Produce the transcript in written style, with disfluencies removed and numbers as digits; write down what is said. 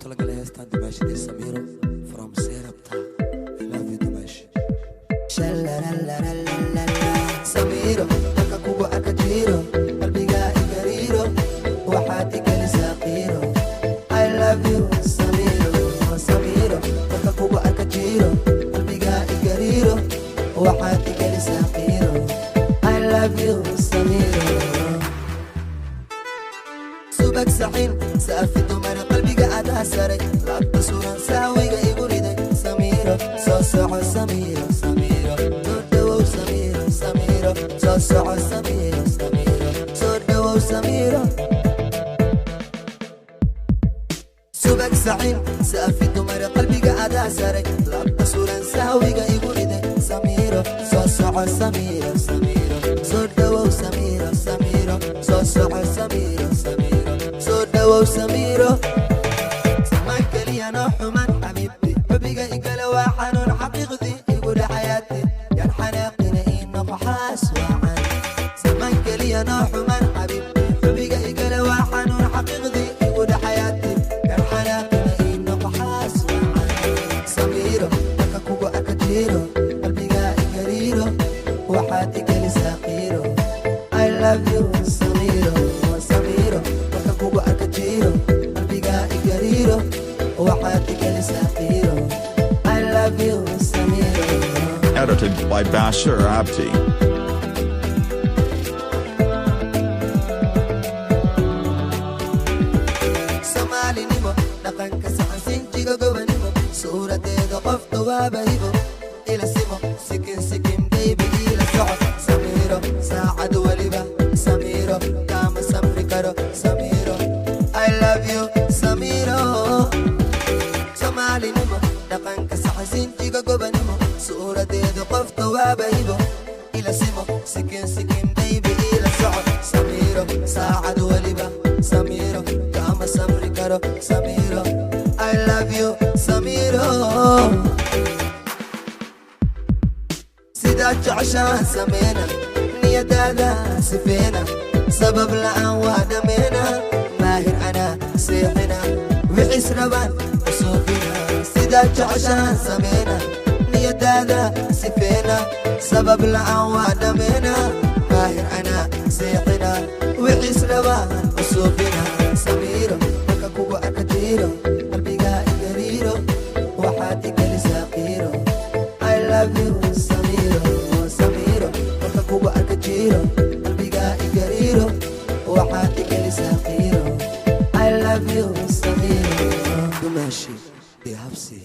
talagalay heestan Dimaashida Samiro from Serapta. I love you Dimaash. Shalalalalalala Samiro marka kugu akajiro qalbiga igariiro waxaad igalisaa qiiro. I love you Samiro Samiro marka kugu akajiro qalbiga igariiro waxaad igalisaa qiiro. I love you Samiro. subak saxin saafidu mar qalbiga adaa saray laabta suran saawiga igu riday. Samiro soo soco Samiro Samiro soo dhawow Samiro Samiro soo soco Samiro Samiro soo dhawow Samiro. subak saxin saafidu mar qalbiga adaa saray laabta suran saawiga igu riday. Samiro soo soco Samiro Samiro soo dhawow Samiro Samiro soo soco Samiro Samiro soo dhawow Samiro. سمعك لي أنا حمان حبيبتي حبيك إقل وحنون حقيقتي يقول حياتي يا الحناقنا إنك حاس وعن. سمعك لي أنا حمان حبيبتي حبيك إقل وحنون حقيقتي يقول حياتي يا الحناقنا إنك حاس وعن. سميرو لك كوكو أكتيرو قلبيك إقريرو وحاتك لساقيرو. I love you Samiro Samiro لك كوكو أكتيرو قلبيك إقريرو وحاتك لساقيرو. I love you Samiro. Edited by Bashir Abdi. Somali nimo dhaqanka saxan jiga gobanimo suuradeeda qofta waa bahibo ila simo sikin sikin baby ila socod. Samiro saacad waliba Samiro kama samri karo Samiro. I love you Samiro. Somali nimo dhaqanka saxan jiga gobanimo suuradeeda qofta waa bahibo ila simo sikin sikin baby ila socod. Samiro saacad waliba Samiro kama samri karo Samiro. I love you Samiro. سيدا جعشان سمينا نيدادا سفينا سبب لأن وادمينا ماهر أنا سيحنا وعيس ربان وصوفنا. سيدا جعشان سمينا نيدادا سفينا سبب لأن وادمينا ماهر أنا سيحنا وعيس ربان وصوفنا. سميرو لك كوكو أكتيرو قلبيك إقريرو وحاتك لساقيرو. I love you Samiro Samiro لك كوكو أكتيرو قلبيك إقريرو وحاتك لساقيرو. I love you Samiro. Dimashi Dihabsi.